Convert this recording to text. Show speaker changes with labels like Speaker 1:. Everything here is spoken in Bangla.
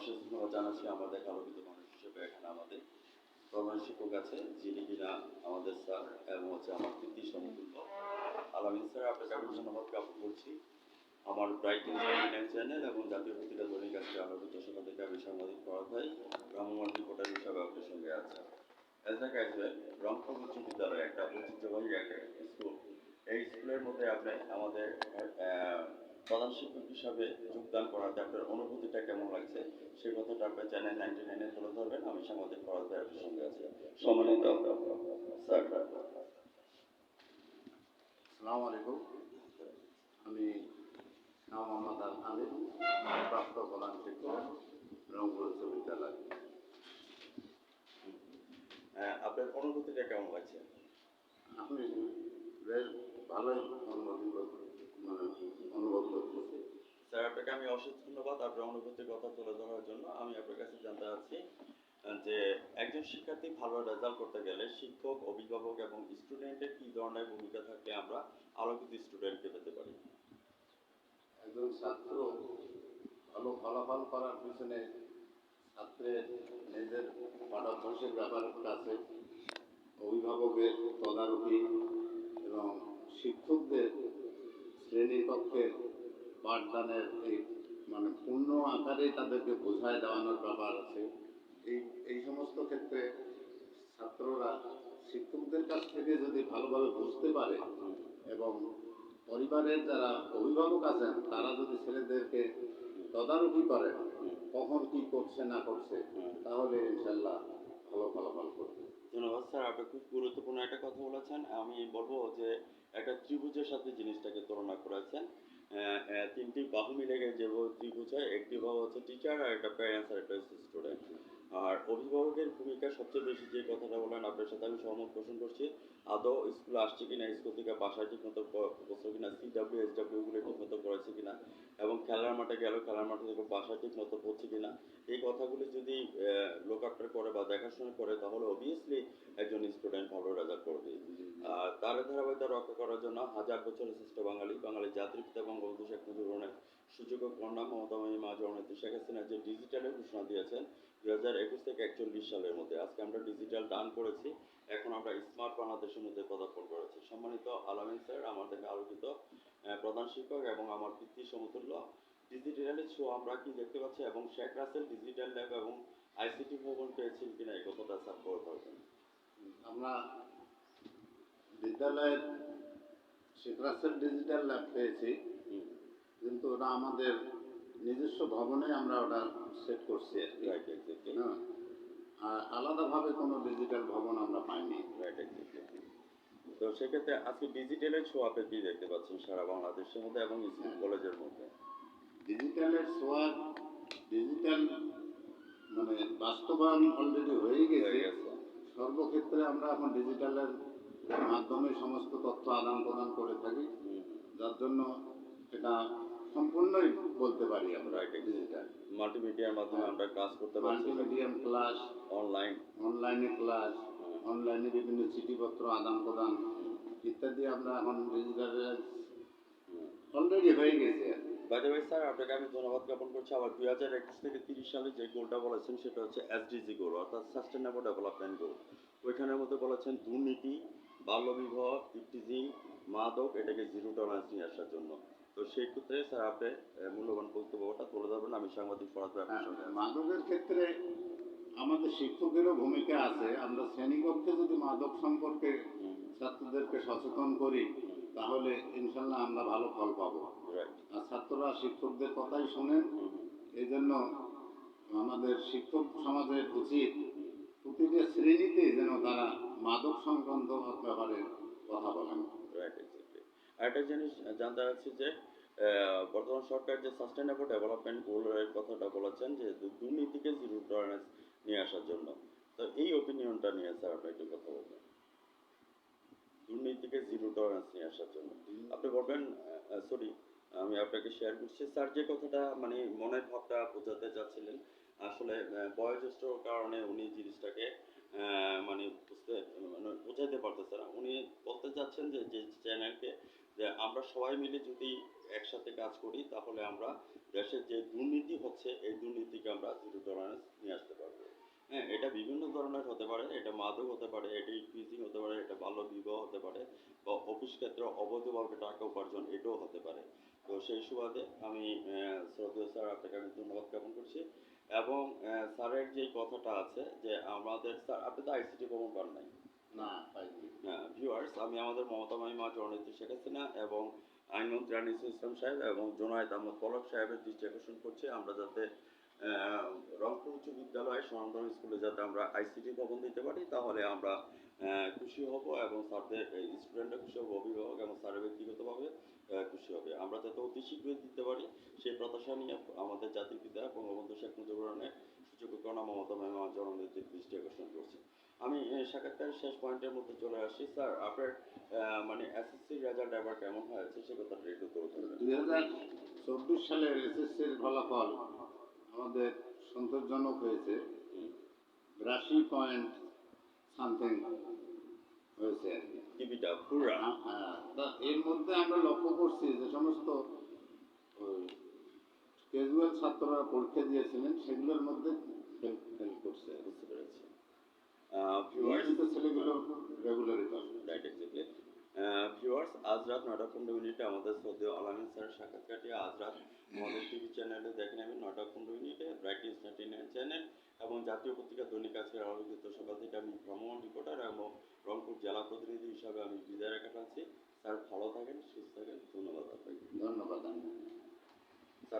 Speaker 1: অশেষ ধন্যবাদ জানাচ্ছি আমাদের আলোকিত মানুষ হিসেবে এখানে আমাদের প্রধান শিক্ষক আছে যিনি কিনা আমাদের স্যার এবং আমার কৃতি সমতুল্য আলামিন স্যার। আপনাকে আমি ধন্যবাদ জ্ঞাপন করছি। আমার ব্রাইট ইন্টারনেট চ্যানেল এবং জাতীয় পত্রিকা দৈনিক আজকে আলোকিত সভা থেকে আমি সাংবাদিক পড়া হয় ভ্রাম্যমাণ রিপোর্টার হিসাবে আপনার সঙ্গে আছে। রংপুর উচ্চ বিদ্যালয় একটা ঐতিহ্যবাহী একটা স্কুল। এই স্কুলের মধ্যে আপনি আমাদের প্রধান শিক্ষক হিসাবে যোগদান করাতে আপনার অনুভূতিটা কেমন লাগছে সেই কথাটা আপনার চ্যানেল 99 তুলে ধরবেন। আমি সাংবাদিক পড়াতে আপনার সঙ্গে আছি। সম্মানিত স্যার।
Speaker 2: আসসালামু আলাইকুম। আমি মোহাম্মদ আল আমিন, প্রাপ্ত প্রধান শিক্ষক, রংপুর উচ্চ বিদ্যালয়।
Speaker 1: আপনার অনুভূতিটা কেমন লাগছে?
Speaker 2: আমি বেশ ভালোই অনুভব করতেছি।
Speaker 1: স্যার আপনাকে আমি অশেষ ধন্যবাদ আপনার অনুভূতির কথা তুলে ধরার জন্য। আমি আপনার কাছে জানতে চাচ্ছি যে একজন শিক্ষার্থী ভালো রেজাল্ট করতে গেলে শিক্ষক, অভিভাবক এবং স্টুডেন্টের কি ধরনের ভূমিকা থাকলে আমরা আলোকিত স্টুডেন্টকে পেতে পারি?
Speaker 2: একজন ছাত্র ভালো ফলাফল করার পিছনে ছাত্রের নিজের পাঠ্যাভ্যাসের ব্যাপার আছে, অভিভাবকের তদারকি এবং শিক্ষকদের শ্রেণীকক্ষের পাঠদানের পূর্ণ আকারে তাদেরকে বোঝায় দেওয়ানোর ব্যাপার আছে। এই সমস্ত ক্ষেত্রে ছাত্ররা শিক্ষকদের কাছ থেকে যদি ভালোভাবে বুঝতে পারে এবং পরিবারের যারা অভিভাবক আছেন তারা যদি ছেলেদেরকে তদারকি করে কখন কি করছে না করছে, তাহলে ইনশাল্লাহ ভালো ফলাফল করবে।
Speaker 1: ধন্যবাদ স্যার, আপনি খুব গুরুত্বপূর্ণ একটা কথা বলেছেন। আমি বলবো যে একটা ত্রিভুজের সাথে জিনিসটাকে তুলনা করেছেন। তিনটি বাহু মিলে গেছে যে ত্রিভুজ হয়, একটি বাহু হচ্ছে টিচার, আর একটা প্যারেন্টস, আর একটা হচ্ছে স্টুডেন্ট। আর অভিভাবকের ভূমিকা সবচেয়ে বেশি যে কথাটা বলেন আপনার সাথে আমি সহমত পোষণ করছি। আদৌ স্কুলে আসছে কিনা, স্কুল থেকে বাসায় ঠিক মতো করছে কিনা, সিডাব্লিউ এসডাব্লিউ গুলো ঠিক মতো করেছে কিনা, এবং খেলার মাঠে গেল খেলার মাঠে থেকে বাসায় ঠিক মতো পড়ছে কিনা, এই কথাগুলি যদি লোক আফটার করে বা দেখাশোনা করে তাহলে অবভিয়াসলি একজন স্টুডেন্ট ভালো রেজাল্ট করবে। তার ধারাবাহিকতা রক্ষা করার জন্য হাজার বছরের শ্রেষ্ঠ বাঙালি জাতির পিতা বঙ্গবন্ধু শেখ মুজিবুর সুযোগ্য কন্যা মমতাময়ী মা জননেত্রী শেখ হাসিনা যে ডিজিটালের ঘোষণা দিয়েছেন 2021 থেকে 41 সালের মধ্যে, আজকে আমরা ডিজিটাল দান করেছি, এখন আমরা স্মার্ট বাংলাদেশের মধ্যে পদার্পণ করেছি। সম্মানিত আলামিন স্যার, আমাদের আলোকিত প্রধান শিক্ষক এবং আমার পিতৃ সমতুল্য, ডিজিটালের শো আমরা কি দেখতে পাচ্ছি এবং শেখ রাসেল ডিজিটাল ল্যাব এবং আইসিটি ভবন পেয়েছেন কিনা এই কথাটা স্যার বলে থাকবেন।
Speaker 2: আমরা বিদ্যালয়ের শেখ রাসেল ডিজিটাল ল্যাব পেয়েছি, কিন্তু ওটা আমাদের নিজস্ব ভবনে আমরা ওটা সেট করছি আর কি। আর আলাদাভাবে কোনো ডিজিটাল ভবন আমরা পাইনি।
Speaker 1: তো সেক্ষেত্রে আজকে ডিজিটালের ছোঁয়া আপনি কি দেখতে পাচ্ছেন সারা বাংলাদেশের মধ্যে এবং স্কুল কলেজের মধ্যে?
Speaker 2: ডিজিটালের ছোঁয়া, ডিজিটাল বাস্তবায়ন অলরেডি হয়ে গেছে। সর্বক্ষেত্রে আমরা এখন ডিজিটালের মাধ্যমে সমস্ত তথ্য আদান প্রদান করে থাকি, যার জন্য এটা সম্পূর্ণই বলতে পারি আমরা ডিজিটাল।
Speaker 1: মাল্টিমিডিয়ার মাধ্যমে আমরা ক্লাস করতে পারি,
Speaker 2: মাল্টিমিডিয়াম ক্লাস, অনলাইনে ক্লাস, অনলাইনে বিভিন্ন চিঠিপত্র আদান প্রদান ইত্যাদি আমরা এখন ডিজিটালের অলরেডি হয়ে গেছে।
Speaker 1: বাইরে স্যার, আপনাকে আমি ধন্যবাদ জ্ঞাপন করছি। আবার 2021 থেকে 30 সালে যে গোলটা বলেছেন সেটা হচ্ছে এসডিজি গোল, অর্থাৎ সাস্টেনেবল ডেভেলপমেন্ট গোল। ওইখানের মধ্যে বলেছেন দুর্নীতি, বাল্যবিবাহ, ইফটিজিং, মাদক, এটাকে জিরো টলারেন্স নিয়ে আসার জন্য। তো সেই ক্ষেত্রে স্যার আপনি মূল্যবান বক্তব্যটা তুলে ধরবেন। আমি সাংবাদিক পড়াতে
Speaker 2: মাদকের ক্ষেত্রে আমাদের শিক্ষকেরও ভূমিকা আছে। আমরা শ্রেণীকক্ষে যদি মাদক সম্পর্কে ছাত্রদেরকে সচেতন করি তাহলে ইনশাল্লাহ আমরা ভালো ফল পাবো। আর ছাত্ররা শিক্ষকদের কথাই শোনেন। এই জন্য আমাদের শিক্ষক সমাজের উচিত প্রতিটি শ্রেণীতে যেন তারা মাদক সংক্রান্ত ব্যাপারে কথা বলেন।
Speaker 1: একটা জিনিস জানতে চাচ্ছি যে বর্তমান সরকার যে সাস্টেনেবল ডেভেলপমেন্ট গোলের কথাটা বলেছেন যে দুর্নীতিকে জিরো টলারেন্স নিয়ে আসার জন্য, তো এই ওপিনিয়নটা নিয়ে স্যার আপনি একটু কথা বলবেন। দুর্নীতিকে জিরো টলারেন্স নিয়ে আসার জন্য আপনি বলবেন। সরি, আমি আপনাকে শেয়ার করছি স্যার যে কথাটা মনের ভাবটা বোঝাতে চাচ্ছিলেন। আসলে বয়োজ্যেষ্ঠ কারণে উনি জিনিসটাকে বোঝাইতে পারতেছে না। উনি বলতে চাচ্ছেন যে চ্যানেলকে যে আমরা সবাই মিলে যদি একসাথে কাজ করি তাহলে আমরা দেশের যে দুর্নীতি হচ্ছে এই দুর্নীতিকে আমরা জিরো টলারেন্স নিয়ে আসতে পারবো। হ্যাঁ, এটা বিভিন্ন ধরনের হতে পারে, এটা মাদক হতে পারে, এটা ইনক্রিজিং হতে পারে, এটা বাল্য বিবাহ হতে পারে, বা অফিস ক্ষেত্রে অবৈধভাবে টাকা উপার্জন এটাও হতে পারে। তো সেই সুবাদে আমি শ্রদ্ধেয় স্যার আপনাকে আমি ধন্যবাদ জ্ঞাপন করছি। এবং স্যারের যে কথাটা আছে যে আমাদের স্যার আপনি তো আইসিটি ভ্রমণ করেন নাই।
Speaker 2: না পাইনি।
Speaker 1: হ্যাঁ ভিউয়ার্স, আমি আমাদের মমতা মামিমা জননেত্রী শেখ হাসিনা এবং আইনমন্ত্রী আনিসুল ইসলাম সাহেব এবং জোনায়েদ আহমদ পলক সাহেবের দৃষ্টি আকর্ষণ করছি আমরা যাতে রংপুর উচ্চ বিদ্যালয় স্বনামধন্য স্কুলে যাতে আমরা আইসিটি ভবন দিতে পারি, তাহলে আমরা খুশি হব এবং স্যারদের স্টুডেন্টরা খুশি হবে, অভিভাবক এবং স্যারের ব্যক্তিগতভাবে খুশি হবে। আমরা যাতে অতি শীঘ্রই দিতে পারি সেই প্রত্যাশা নিয়ে আমাদের জাতির পিতা বঙ্গবন্ধু শেখ মুজিবুর রহমানের সূচক কণা মমতা মামিমা জননেত্রীর দৃষ্টি আকর্ষণ করছি। আমি সাক্ষাৎকারের শেষ পয়েন্টের মধ্যে চলে আসছি। স্যার আপনার মানে এসএসসি রেজাল্ট এবার কেমন হয়েছে সে কথাটা একটু তুলে ধরবেন।
Speaker 2: 2024 সালের এসএসসির ফলাফল আমাদের সন্তোষজনক হয়েছে। 82 পয়েন্ট সামথিং হয়েছে আর কি।
Speaker 1: টিভিটা পুরা
Speaker 2: তা এর মধ্যে আমরা লক্ষ্য করছি যে সমস্ত ক্যাজুয়াল ছাত্ররা পরীক্ষা দিয়েছিলেন সেগুলোর মধ্যে ফেল করছে।
Speaker 1: বুঝতে পেরেছি। ভিউয়ার্স,
Speaker 2: নিয়মিত ছেলেগুলো রেগুলারই পাবে।
Speaker 1: Right exactly. ভিউয়ার্স, আজ রাত 9:15 আমাদের শ্রদ্ধেয় আলামিন স্যারের সাক্ষাৎকারটি আজ রাত আমাদের টিভি চ্যানেলে দেখে নেবেন 9:15 ব্রাইট নিউজ 99 চ্যানেল এবং জাতীয় পত্রিকা দৈনিক আজকের আলোকিত সকাল থেকে আমি ভ্রমণ রিপোর্টার এবং রংপুর জেলা প্রতিনিধি হিসাবে আমি বিদায় রেখে ফেলছি। স্যার ভালো থাকেন, সুস্থ থাকেন, ধন্যবাদ আপনাকে।
Speaker 2: ধন্যবাদ।